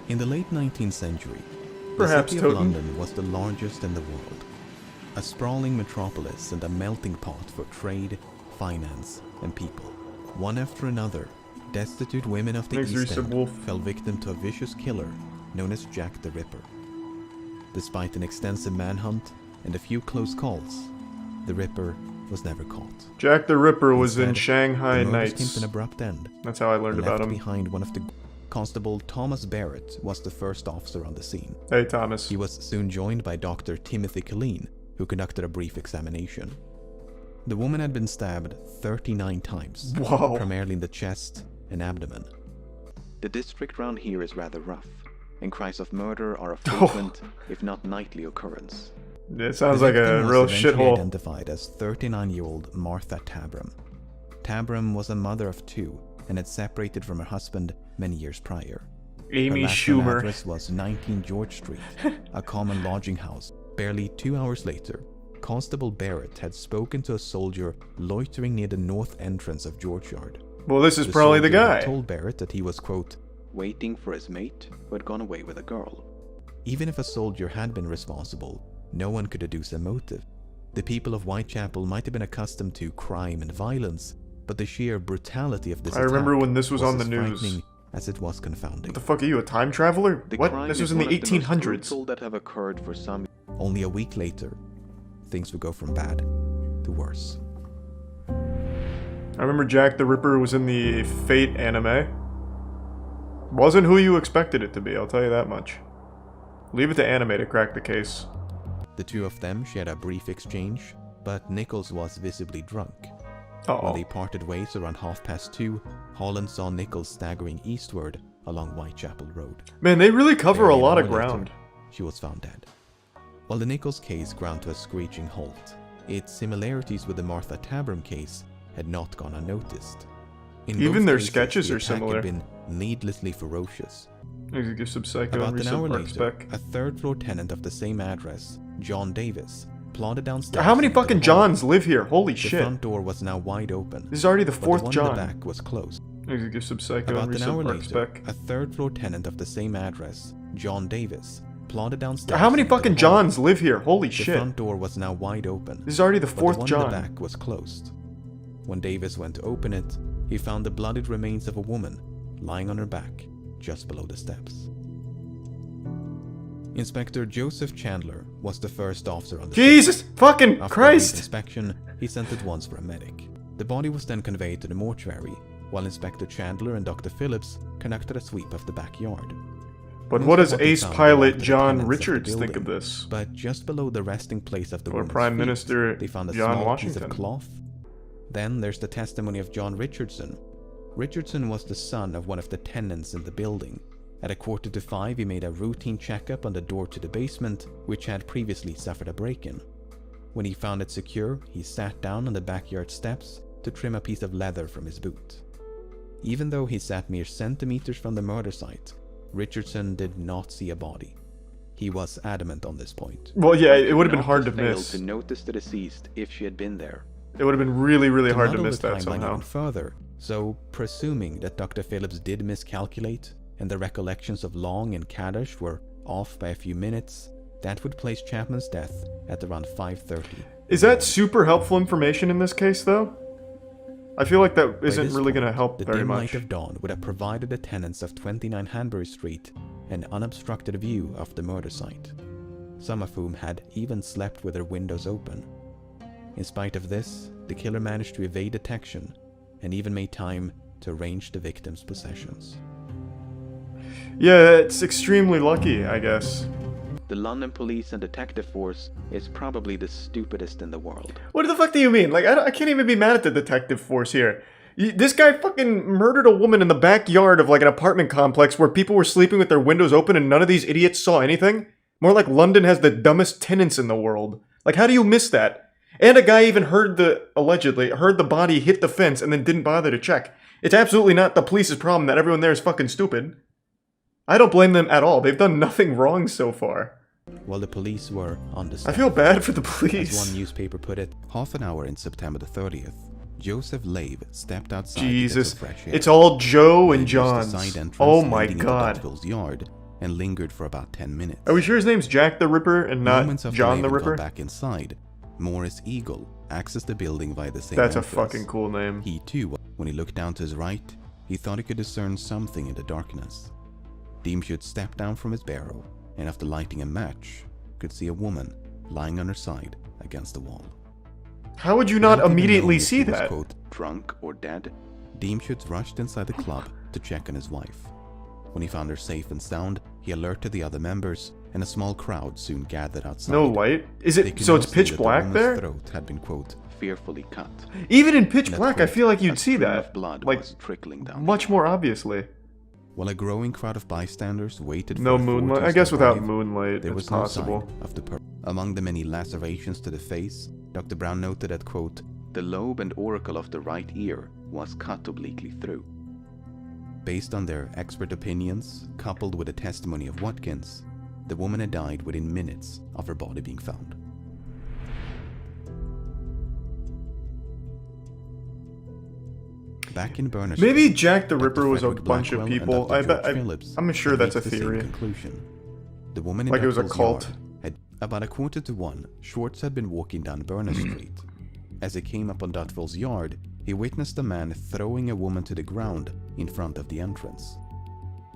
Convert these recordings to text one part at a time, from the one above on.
In the late 19th century, Perhaps the city of Totem. London was the largest in the world. A sprawling metropolis and a melting pot for trade, finance, and people. One after another, destitute women of the Thanks, East Reese End Wolf. fell victim to a vicious killer known as Jack the Ripper. Despite an extensive manhunt and a few close calls, the Ripper was never caught. Jack the Ripper was in Instead, Shanghai the murders came Nights. to an abrupt end. That's how I learned Left about him. behind one of the... Constable Thomas Barrett was the first officer on the scene. Hey, Thomas. He was soon joined by Dr. Timothy Killeen, who conducted a brief examination. The woman had been stabbed 39 times, Whoa. primarily in the chest and abdomen. The district round here is rather rough, and cries of murder are a frequent, if not nightly, occurrence. It sounds The like a victim was real eventually shithole. identified as 39-year-old Martha Tabram. Tabram was a mother of two and had separated from her husband many years prior. Amy Her last known Schumer. address was 19 George Street, a common lodging house. Barely 2 hours later, Constable Barrett had spoken to a soldier loitering near the north entrance of George Yard. Well, this is probably the soldier had guy. told Barrett that he was, quote, waiting for his mate who had gone away with a girl. Even if a soldier had been responsible, no one could deduce a motive. The people of Whitechapel might have been accustomed to crime and violence, but the sheer brutality of this I remember attack when this was on the as news. frightening as it was confounding. What the fuck are you, a time traveler? The What? crime This is was in the one of most 1800s. brutal that have occurred for some. Only a week later, things would go from bad to worse. I remember Jack the Ripper was in the Fate anime. Wasn't who you expected it to be, I'll tell you that much. Leave it to anime to crack the case. The two of them shared a brief exchange, but Nichols was visibly drunk. Uh-oh. When they parted ways around 2:30, Holland saw Nichols staggering eastward along Whitechapel Road. Man, they really cover a Barely an lot of hour later, ground. She was found dead. While the Nichols case ground to a screeching halt, its similarities with the Martha Tabram case had not gone unnoticed. In Even both their cases, sketches the are attack similar. had been needlessly ferocious. Maybe give some psycho About and an hour some later, spec. a third-floor tenant of the same address, John Davis, plodded downstairs. How many into the fucking hall. Johns live here? Holy The shit. front door was now wide open. This is already the but fourth the one John. in the back was closed. Maybe give some psycho About and an hour some later, spec. a third-floor tenant of the same address, John Davis, plodded downstairs. How many into the fucking hall. Johns live here? Holy The shit. front door was now wide open. This is already the but fourth the one John. in the back was closed. When Davis went to open it, he found the bloodied remains of a woman lying on her back just below the steps. Inspector Joseph Chandler was the first officer on the scene. Jesus fucking After a brief Christ! inspection, he sent at once for a medic. The body was then conveyed to the mortuary, while Inspector Chandler and Dr. Phillips conducted a sweep of the backyard. But Most what of does they ace found pilot belonged to the John tenants of the Richards think of building, this? But just below the resting place of the Or woman's Prime feet, Minister they found a John small piece Washington. of cloth. Then there's the testimony of John Richardson. Richardson was the son of one of the tenants in the building. At 4:45, he made a routine checkup on the door to the basement, which had previously suffered a break-in. When he found it secure, he sat down on the backyard steps to trim a piece of leather from his boot. Even though he sat mere centimeters from the murder site, Richardson did not see a body. He was adamant on this point. Well, yeah, it would have been Not hard to failed miss. to notice the deceased if she had been there. It would have been really, really hard to muddle miss the that timeline somehow. even further, so presuming that Dr. Phillips did miscalculate and the recollections of Long and Kaddish were off by a few minutes, that would place Chapman's death at around 5:30. Is that super helpful information in this case, though? I feel like that By isn't this really going to point, help the very dim much. light of dawn would have provided the tenants of 29 Hanbury Street an unobstructed view of the murder site, some of whom had even slept with their windows open. In spite of this, the killer managed to evade detection and even made time to arrange the victim's possessions. Yeah, it's extremely lucky, I guess. The London police and detective force is probably the stupidest in the world. What the fuck do you mean? Like, I can't even be mad at the detective force here. This guy fucking murdered a woman in the backyard of like an apartment complex where people were sleeping with their windows open and none of these idiots saw anything? More like London has the dumbest tenants in the world. Like, how do you miss that? And a guy even allegedly heard the body hit the fence and then didn't bother to check. It's absolutely not the police's problem that everyone there is fucking stupid. I don't blame them at all. They've done nothing wrong so far. While the police were on the I scene, feel bad for the as police. one newspaper put it, half an hour in September the 30th, Joseph Lave stepped outside Jesus. to get some fresh air. It's all Joe When and he used the John's. side entrance Oh my leading into god. Dunstall's yard, and lingered for about 10 minutes. Are we sure his name's Jack the Ripper and not Moments after John the Laban Ripper? got back inside, Morris Eagle accessed the building via the same That's entrance. a fucking cool name. He too, when he looked down to his right, he thought he could discern something in the darkness. Deemshut stepped down from his barrow, and after lighting a match, could see a woman lying on her side against the wall. How would you not Without even immediately knowing if see he was, that? quote, drunk or dead, Deemshut rushed inside the club to check on his wife. When he found her safe and sound, he alerted the other members, and a small crowd soon gathered outside. No light? Is They it could so now it's see pitch that the black woman's there? throat had been, quote, fearfully cut. Even in pitch And that, black, I quote, feel like a you'd see stream that. of blood Like, was trickling down much more obviously. While a growing crowd of bystanders waited No for the moonlight. fortress I guess to without arrive, moonlight, there it's was no possible. sign of the Among the many lacerations to the face, Dr. Brown noted that, quote, the lobe and auricle of the right ear was cut obliquely through. Based on their expert opinions, coupled with the testimony of Watkins, the woman had died within minutes of her body being found. Back in Berners Maybe Street, Jack the Dr. Ripper was a Frederick bunch of Blackwell and people. Dr. I bet. George Phillips I'm sure had that's a reached the same theory. conclusion. The woman in Like it was a Duckville's cult. yard had, about 1:45, Schwartz had been walking down Berners Street. As he came up on Duckville's yard, he witnessed a man throwing a woman to the ground in front of the entrance.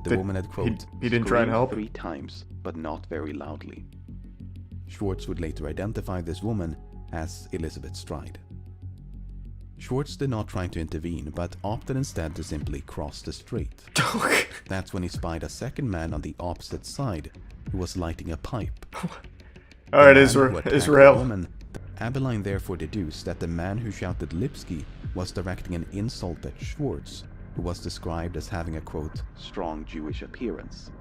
The woman had, quote, he didn't try and screamed help? 3 times, but not very loudly. Schwartz would later identify this woman as Elizabeth Stride. Schwartz did not try to intervene, but opted instead to simply cross the street. That's when he spied a second man on the opposite side, who was lighting a pipe. Alright, The man who attacked the Israel. woman, Abeline therefore deduced that the man who shouted Lipsky was directing an insult at Schwartz, who was described as having a, quote, strong Jewish appearance.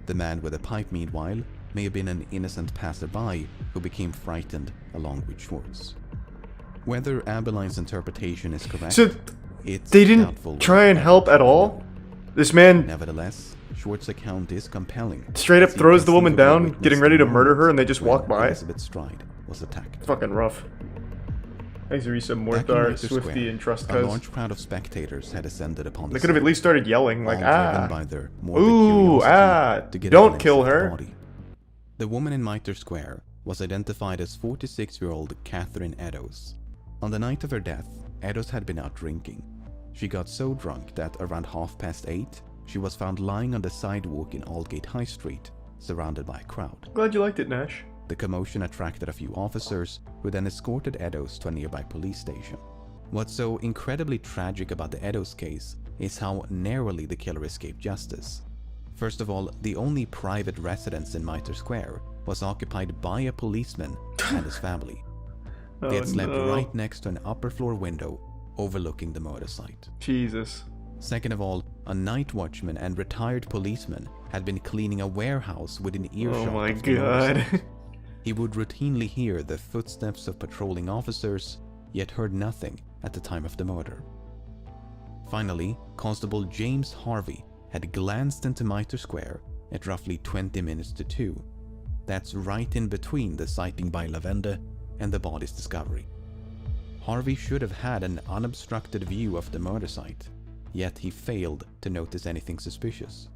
The man with the pipe, meanwhile, may have been an innocent passerby who became frightened along with Schwartz. Whether Abeline's interpretation is correct, So it's they doubtful didn't try and help at all? This man Nevertheless, Schwartz's account is compelling. straight up as he throws the woman conceivably down, witnessed getting ready the to murder moment her, and they just when walk by? Elizabeth Stride was attacked. Fucking rough. Thanks, Risa, Back in Morthar, Mitre Swifty, Square, and Trust a Cuz. large crowd of spectators had assembled upon the They could have at scene, least started yelling, like, all driven ah. by their morbid Ooh, curiosity to get don't evidence kill of the her. body. The woman in Mitre Square was identified as 46-year-old Catherine Eddowes. On the night of her death, Eddowes had been out drinking. She got so drunk that around 8:30, she was found lying on the sidewalk in Aldgate High Street, surrounded by a crowd. Glad you liked it, Nash. The commotion attracted a few officers, who then escorted Eddowes to a nearby police station. What's so incredibly tragic about the Eddowes case is how narrowly the killer escaped justice. First of all, the only private residence in Mitre Square was occupied by a policeman and his family. They had slept right next to an upper floor window overlooking the murder site. Jesus. Second of all, a night watchman and retired policeman had been cleaning a warehouse within earshot Oh my of the murder god. site. He would routinely hear the footsteps of patrolling officers, yet heard nothing at the time of the murder. Finally, Constable James Harvey had glanced into Mitre Square at roughly 20 minutes to 2. That's right in between the sighting by Lavender and the body's discovery. Harvey should have had an unobstructed view of the murder site, yet he failed to notice anything suspicious.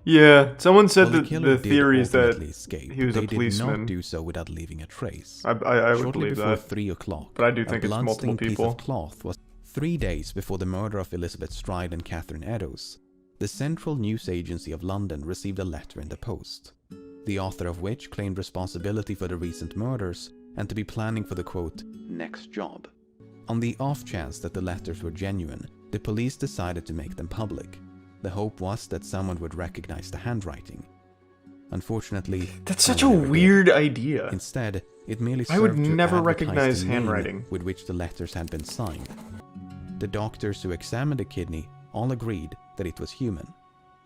Yeah, someone said While that killer the did theory is that ultimately escape, he was a they did policeman. not do so without leaving a trace. I would Shortly believe before that. 3 o'clock, But I do think a it's multiple blood-stained piece people. of cloth was 3 days before the murder of Elizabeth Stride and Catherine Eddowes. The Central News Agency of London received a letter in the post, the author of which claimed responsibility for the recent murders and to be planning for the, quote, next job. On the off chance that the letters were genuine, the police decided to make them public. The hope was that someone would recognize the handwriting. Unfortunately, That's such no a one ever did. weird idea. Instead, it merely I would served to never advertise recognize the name handwriting. with which the letters had been signed. The doctors who examined the kidney all agreed that it was human,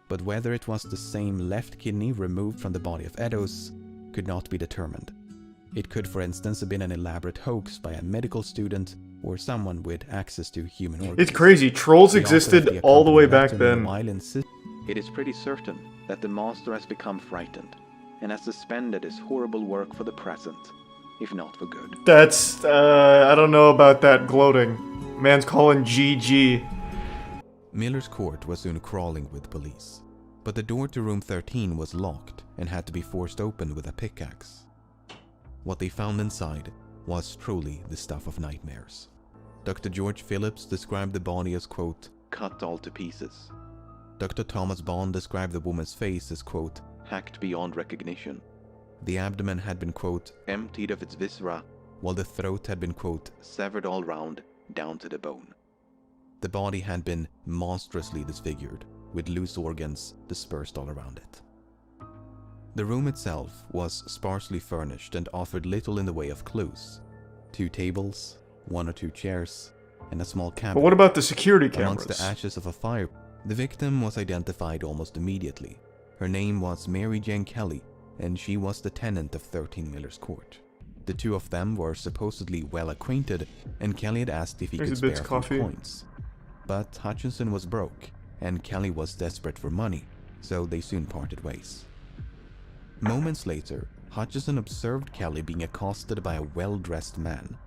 but whether it was the same left kidney removed from the body of Eddowes could not be determined. It could, for instance, have been an elaborate hoax by a medical student or someone with access to human organs. It's crazy. Trolls The author of existed the all the way accompanying back letter then. meanwhile it is pretty certain that the master has become frightened and has suspended his horrible work for the present, if not for good. That's, I don't know about that gloating. Man's calling GG. Miller's court was soon crawling with police. but the door to room 13 was locked and had to be forced open with a pickaxe. What they found inside was truly the stuff of nightmares. Dr. George Phillips described the body as, quote, cut all to pieces. Dr. Thomas Bond described the woman's face as, quote, hacked beyond recognition. The abdomen had been, quote, emptied of its viscera, while the throat had been, quote, severed all round, down to the bone. The body had been monstrously disfigured, with loose organs dispersed all around it. The room itself was sparsely furnished and offered little in the way of clues. 2 tables, 1 or 2 chairs, and a small cabin. But what about the security cameras? Amongst the ashes of a fire, the victim was identified almost immediately. Her name was Mary Jane Kelly, and she was the tenant of 13 Miller's Court. The 2 of them were supposedly well acquainted, and Kelly had asked if he could spare a few coins. But Hutchinson was broke, and Kelly was desperate for money, so they soon parted ways. Moments later, Hutchinson observed Kelly being accosted by a well-dressed man.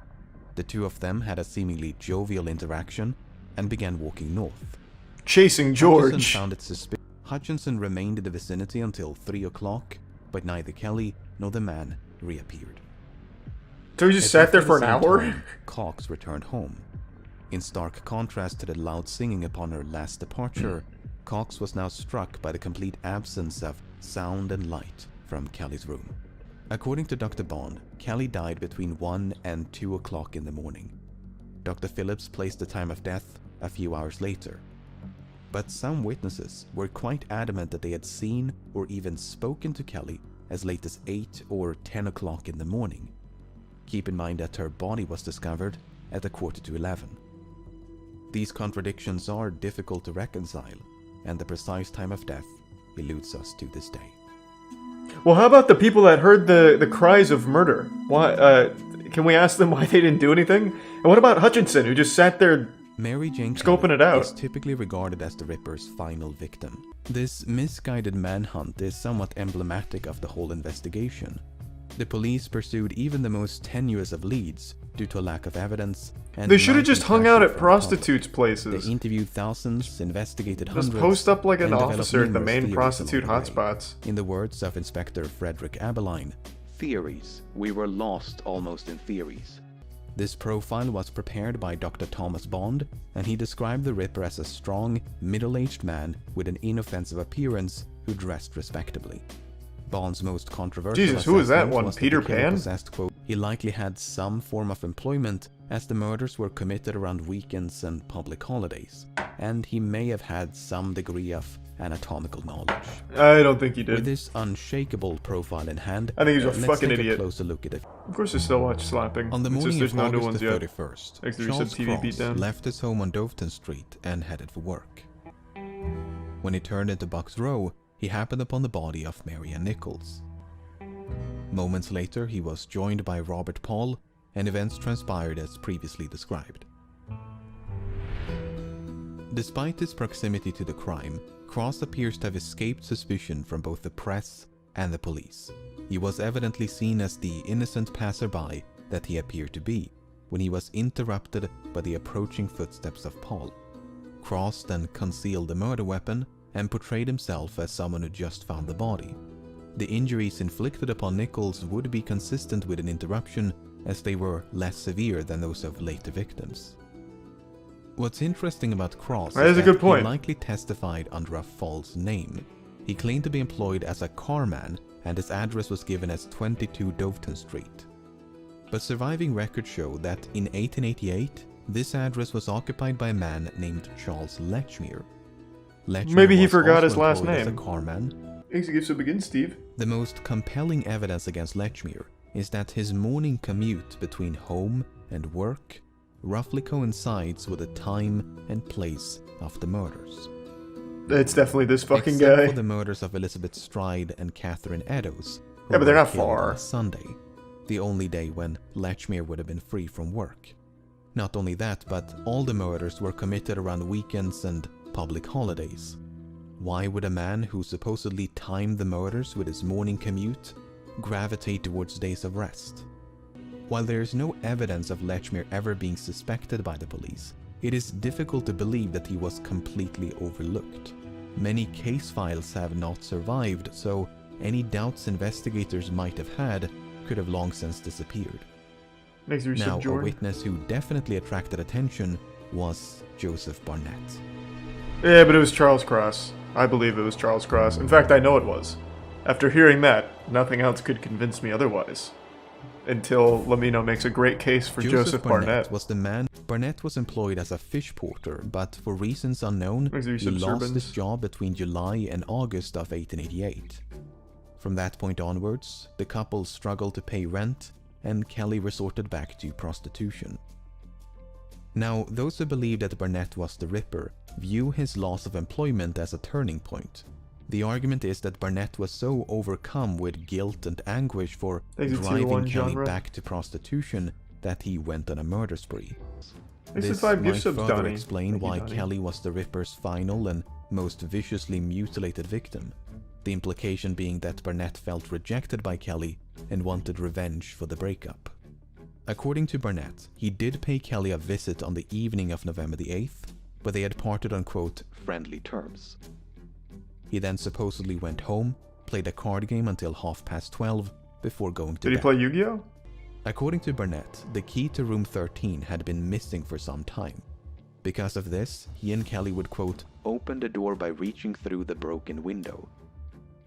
The 2 of them had a seemingly jovial interaction and began walking north. Chasing George. Hutchinson found it suspicious. Hutchinson remained in the vicinity until 3 o'clock, but neither Kelly nor the man reappeared. So he just sat there for an hour? Cox returned home. In stark contrast to the loud singing upon her last departure, Cox was now struck by the complete absence of sound and light from Kelly's room. According to Dr. Bond, Kelly died between 1 and 2 o'clock in the morning. Dr. Phillips placed the time of death a few hours later. But some witnesses were quite adamant that they had seen or even spoken to Kelly as late as 8 or 10 o'clock in the morning. Keep in mind that her body was discovered at 11:15. These contradictions are difficult to reconcile, and the precise time of death eludes us to this day. Well, how about the people that heard the cries of murder? Why? Can we ask them why they didn't do anything? And what about Hutchinson, who just sat there Mary Jane scoping Kelly it out? Is typically regarded as the Ripper's final victim. This misguided manhunt is somewhat emblematic of the whole investigation. The police pursued even the most tenuous of leads due to a lack of evidence. And they should have just hung out at prostitutes' places. They interviewed thousands, investigated hundreds. Just post up like an officer at the main prostitute hotspots. In the words of Inspector Frederick Abeline, theories. We were lost almost in theories. This profile was prepared by Dr. Thomas Bond, and he described the Ripper as a strong, middle-aged man with an inoffensive appearance who dressed respectably. Bond's most controversial Jesus, who was that one? Was Peter Pan? Possessed, quote, he likely had some form of employment, as the murders were committed around weekends and public holidays, and he may have had some degree of anatomical knowledge. I don't think he did. With this unshakable profile in hand, I think he's a fucking take idiot. A closer look at it. Of course, there's still much slapping. On the It's morning just of there's no new August ones the yet. 31st, Like the Charles recent TV Cross beatdown. left his home on Doveton Street and headed for work. When he turned into Bucks Row, he happened upon the body of Marianne Nichols. Moments later, he was joined by Robert Paul, and events transpired as previously described. Despite his proximity to the crime, Cross appears to have escaped suspicion from both the press and the police. He was evidently seen as the innocent passerby that he appeared to be, when he was interrupted by the approaching footsteps of Paul. Cross then concealed the murder weapon and portrayed himself as someone who just found the body. The injuries inflicted upon Nichols would be consistent with an interruption, as they were less severe than those of later victims. What's interesting about Cross is a good point. He likely testified under a false name. He claimed to be employed as a carman, and his address was given as 22 Doveton Street. But surviving records show that in 1888, this address was occupied by a man named Charles Lechmere. Maybe he forgot his last as a name. carman. Execution begins, Steve. The most compelling evidence against Lechmere is that his morning commute between home and work roughly coincides with the time and place of the murders. It's definitely this fucking Except guy. for the murders of Elizabeth Stride and Catherine Eddowes, who Yeah, but they're were not killed far. on Sunday, the only day when Lechmere would have been free from work. Not only that, but all the murders were committed around weekends and public holidays. Why would a man who supposedly timed the murders with his morning commute gravitate towards days of rest? While there is no evidence of Lechmere ever being suspected by the police, it is difficult to believe that he was completely overlooked. Many case files have not survived, so any doubts investigators might have had could have long since disappeared. Makes me Now, a subjoined. witness who definitely attracted attention was Joseph Barnett. Yeah, but it was Charles Cross. I believe it was Charles Cross. In fact, I know it was. After hearing that, nothing else could convince me otherwise. Until Lamino makes a great case for Joseph Barnett. Was the man. Barnett was employed as a fish porter, but for reasons unknown, he lost his job between July and August of 1888. From that point onwards, the couple struggled to pay rent, and Kelly resorted back to prostitution. Now, those who believe that Barnett was the Ripper view his loss of employment as a turning point. The argument is that Barnett was so overcome with guilt and anguish for driving Kelly back to prostitution that he went on a murder spree. This might further explain why Kelly was the Ripper's final and most viciously mutilated victim. The implication being that Barnett felt rejected by Kelly and wanted revenge for the breakup. According to Barnett, he did pay Kelly a visit on the evening of November the 8th, but they had parted on quote, friendly terms. He then supposedly went home, played a card game until 12:30 before going to bed. Did he play Yu-Gi-Oh? According to Barnett, the key to room 13 had been missing for some time. Because of this, he and Kelly would quote, open the door by reaching through the broken window.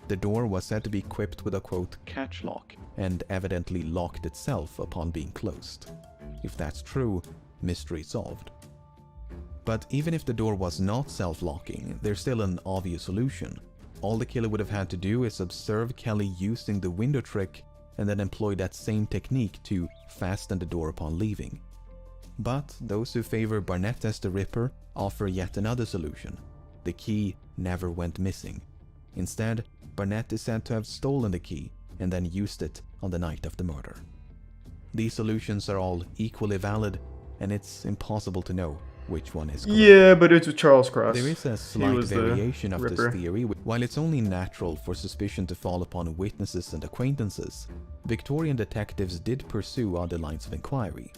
The door was said to be equipped with a quote, catch lock, and evidently locked itself upon being closed. If that's true, mystery solved. But even if the door was not self-locking, there's still an obvious solution. All the killer would have had to do is observe Kelly using the window trick and then employ that same technique to fasten the door upon leaving. But those who favor Barnett as the Ripper offer yet another solution. The key never went missing. Instead, Barnett is said to have stolen the key and then used it on the night of the murder. These solutions are all equally valid, and it's impossible to know which one is correct. Yeah, but it's with Charles Cross. There is a slight variation of this theory. While it's only natural for suspicion to fall upon witnesses and acquaintances, Victorian detectives did pursue other lines of inquiry.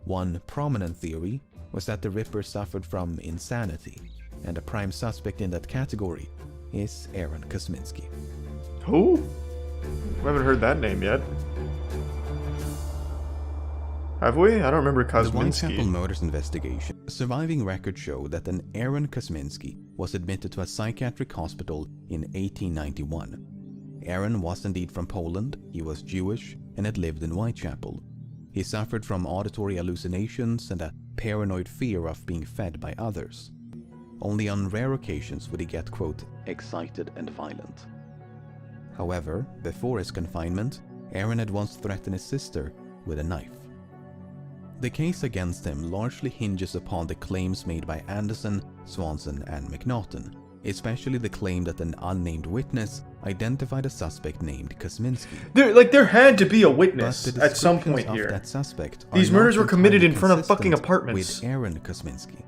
One prominent theory was that the Ripper suffered from insanity, and a prime suspect in that category is Aaron Kosminski. Who? We haven't heard that name yet. Have we? I don't remember Kosminski. The Whitechapel murders investigation. Surviving records show that an Aaron Kosminski was admitted to a psychiatric hospital in 1891. Aaron was indeed from Poland, he was Jewish, and had lived in Whitechapel. He suffered from auditory hallucinations and a paranoid fear of being fed by others. Only on rare occasions would he get, quote, excited and violent. However, before his confinement, Aaron had once threatened his sister with a knife. The case against him largely hinges upon the claims made by Anderson, Swanson, and McNaughton, especially the claim that an unnamed witness identified a suspect named Kosminski. There had to be a witness at some point here. That suspect These murders were committed in front of fucking apartments. With Aaron Kosminski.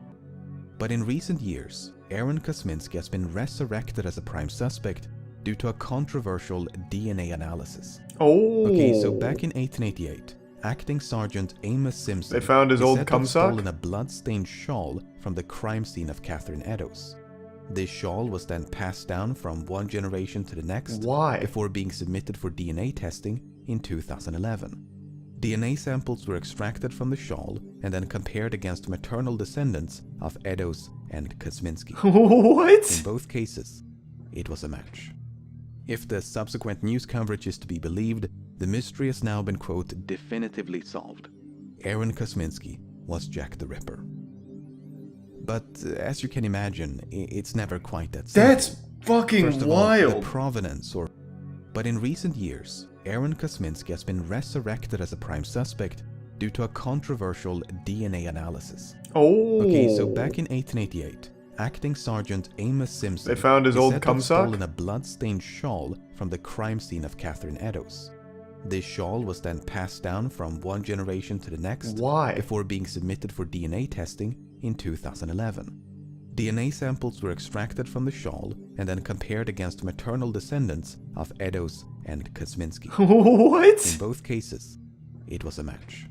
But in recent years, Aaron Kosminski has been resurrected as a prime suspect due to a controversial DNA analysis. Oh. Okay, so back in 1888, Acting Sergeant Amos Simpson they found his old cum sock? stolen a blood-stained shawl from the crime scene of Catherine Eddowes. This shawl was then passed down from one generation to the next. Why? Before being submitted for DNA testing in 2011. DNA samples were extracted from the shawl and then compared against maternal descendants of Eddowes and Kosminski. What? In both cases, it was a match. If the subsequent news coverage is to be believed, the mystery has now been, quote, definitively solved. Aaron Kosminski was Jack the Ripper. But as you can imagine, it's never quite that simple. That's fucking First of wild. All, the provenance or... But in recent years, Aaron Kosminski has been resurrected as a prime suspect due to a controversial DNA analysis. Oh. Okay, so back in 1888, Acting Sergeant Amos Simpson they found his old cum sock? stolen a blood-stained shawl from the crime scene of Catherine Eddowes. This shawl was then passed down from one generation to the next. Why? Before being submitted for DNA testing in 2011. DNA samples were extracted from the shawl and then compared against maternal descendants of Eddowes and Kosminski. What? In both cases, it was a match.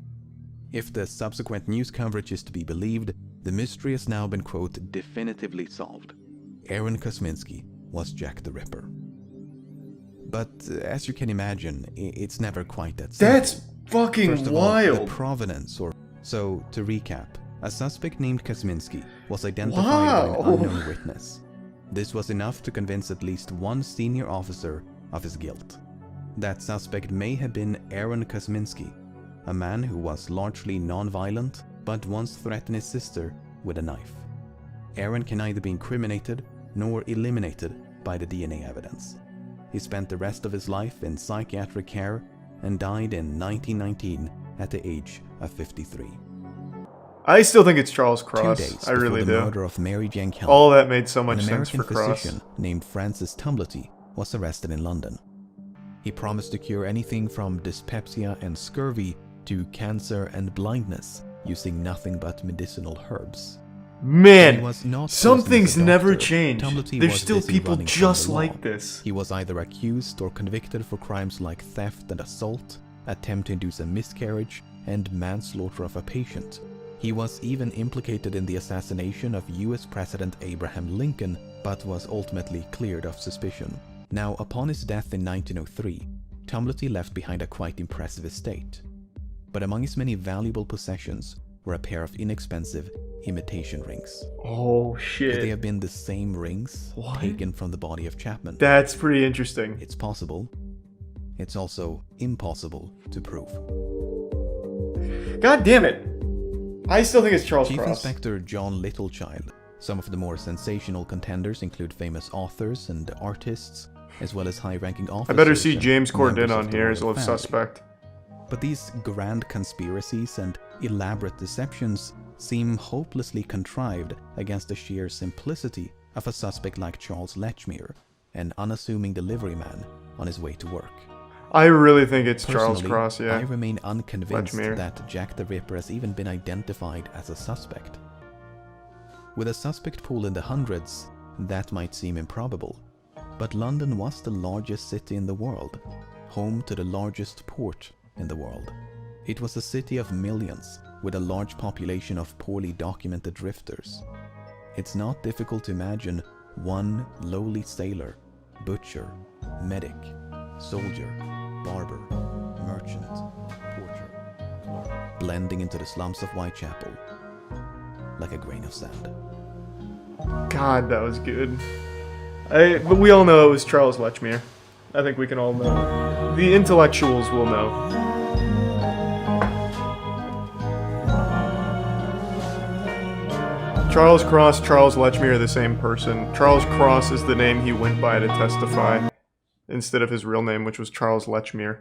If the subsequent news coverage is to be believed, the mystery has now been, quote, definitively solved. Aaron Kosminski was Jack the Ripper. But as you can imagine, it's never quite that simple. That's fucking First of all, wild. the provenance, So, to recap, a suspect named Kosminski was identified by an unknown witness. This was enough to convince at least one senior officer of his guilt. That suspect may have been Aaron Kosminski, a man who was largely non-violent but once threatened his sister with a knife. Aaron can neither be incriminated nor eliminated by the DNA evidence. He spent the rest of his life in psychiatric care and died in 1919 at the age of 53. I still think it's Charles 2 Cross. days I really before the do. murder of Mary Jane Kelly, All that made so much an sense American for Cross. physician named Francis Tumblety was arrested in London. He promised to cure anything from dyspepsia and scurvy to cancer and blindness using nothing but medicinal herbs. Man, He was not some chosen as a things never doctor. change. Tumblety There's was still busy people running from just the law. like this. He was either accused or convicted for crimes like theft and assault, attempt to induce a miscarriage, and manslaughter of a patient. He was even implicated in the assassination of US President Abraham Lincoln, but was ultimately cleared of suspicion. Now, upon his death in 1903, Tumblety left behind a quite impressive estate. But among his many valuable possessions were a pair of inexpensive imitation rings. Oh Could they shit. have been the same rings taken from the body of Chapman? That's pretty interesting. It's possible. It's also impossible to prove. God damn it. I still think it's Charles Chief Cross. Inspector John Littlechild. Some of the more sensational contenders include famous authors and artists, as well as high-ranking officers. I better see and James Corden members of on the here as a royal live family. suspect. But these grand conspiracies and elaborate deceptions seem hopelessly contrived against the sheer simplicity of a suspect like Charles Lechmere, an unassuming delivery man on his way to work. I really think it's Charles Personally, Cross, I yeah. remain unconvinced Lechmere. that Jack the Ripper has even been identified as a suspect. With a suspect pool in the hundreds, that might seem improbable, but London was the largest city in the world, home to the largest port in the world. It was a city of millions, with a large population of poorly documented drifters. It's not difficult to imagine one lowly sailor, butcher, medic, soldier, barber, merchant, porter, clerk, blending into the slums of Whitechapel like a grain of sand. God, that was good. But we all know it was Charles Lechmere. I think we can all know. The intellectuals will know. Charles Cross, Charles Lechmere are the same person. Charles Cross is the name he went by to testify, instead of his real name, which was Charles Lechmere.